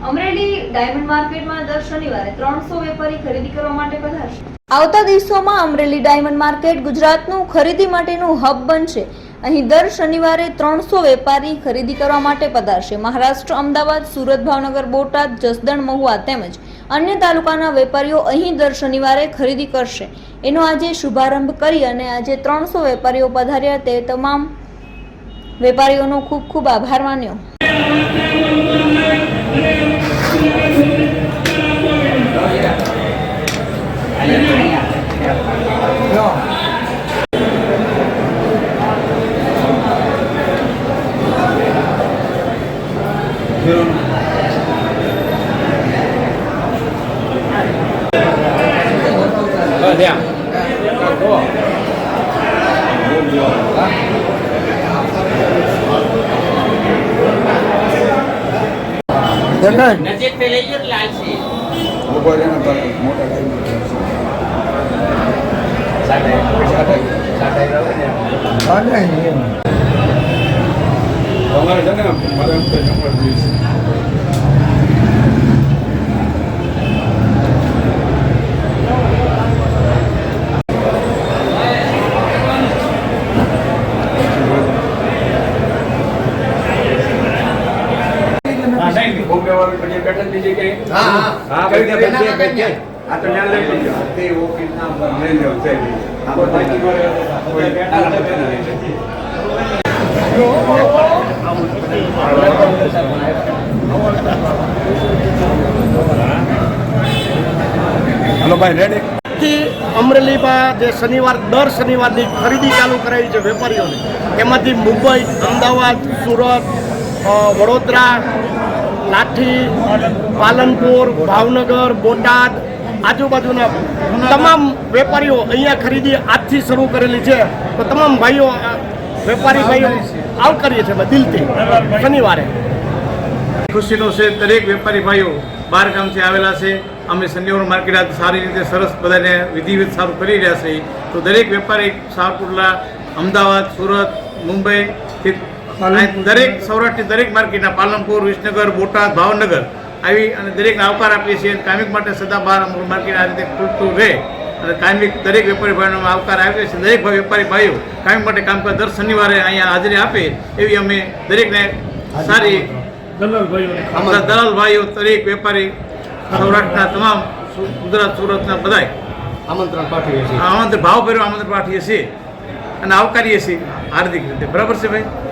Amreli diamond માર્કેટમાં દર શનિવારે 300 વેપારી ખરીદી કરવા માટે પધારશે। આવતા દિવસોમાં અમરેલી ડાયમંડ માર્કેટ ગુજરાતનું ખરીદી માટેનું હબ બનશે। અહીં દર શનિવારે 300 વેપારી ખરીદી કરવા માટે પધારશે। મહારાષ્ટ્ર, અમદાવાદ, સુરત, ભાવનગર, બોટાદ, જસદણ, મહુવા તેમજ અન્ય તાલુકાના વેપારીઓ અહીં દર શનિવારે ખરીદી કરશે। એનો આજે શુભારંભ કરી અને આજે 300 વેપારીઓ પધાર્યા તે તમામ વેપારીઓનો ખૂબ ખૂબ આભાર માન્યો। नजर पे ले लो लाल से वो बोले ना पर मोटा गाड़ी हमारे जगह मदन पे नंबर 20 पैटर्न दीजिए के हां कर दिया बैठिए हां तो ध्यान ले लीजिए आते वो कितना ले लो सही आपको बाकी कोई पैटर्न ले लीजिए हेलो भाई रेडी અમરેલીમાં જે દર શનિવારની ખરીદી ચાલુ કરાવી છે વેપારીઓને, એમાંથી મુંબઈ, અમદાવાદ, સુરત, વડોદરા, લાઠી, પાલનપુર, ભાવનગર, બોટાદ આજુબાજુના તમામ વેપારીઓ અહીંયા ખરીદી આજથી શરૂ કરેલી છે। તો તમામ ભાઈઓ વેપારી ભાઈઓ આવકારીએ છીએ દિલથી શનિવારે। ખુશીનો છે દરેક વેપારી ભાઈઓ બહાર ગામથી આવેલા છે। અમે શનિવાર માર્કેટ આજ સારી રીતે સરસ બધાને વિધિવત સારું કરી રહ્યા છીએ। તો દરેક વેપારી શાહપુરલા, અમદાવાદ, સુરત, મુંબઈ, દરેક સૌરાષ્ટ્રની દરેક માર્કેટના પાલનપુર, વિસનગર, બોટાદ, ભાવનગર આવી અને દરેકને આવકાર આપીએ છીએ। કાયમિક માટે સદાબહાર અમારું માર્કેટ આ રીતે ખુલતું રહે અને કાયમિક દરેક વેપારી ભાઈઓનો આવકાર આપીએ છીએ। દરેક વેપારી ભાઈઓ કાયમિક માટે કામ કરે દર શનિવારે અહીંયા હાજરી આપે એવી અમે દરેકને સારી દલાલ ભાઈઓ દરેક વેપારી સૌરાષ્ટ્રના તમામ ગુજરાત, સુરતના બધાય આમંત્રણ પાઠવીએ છીએ, આમંત્રણ ભાવભર્યું આમંત્રણ પાઠવીએ છીએ અને આવકારીએ છીએ હાર્દિક રીતે। બરાબર છે ભાઈ?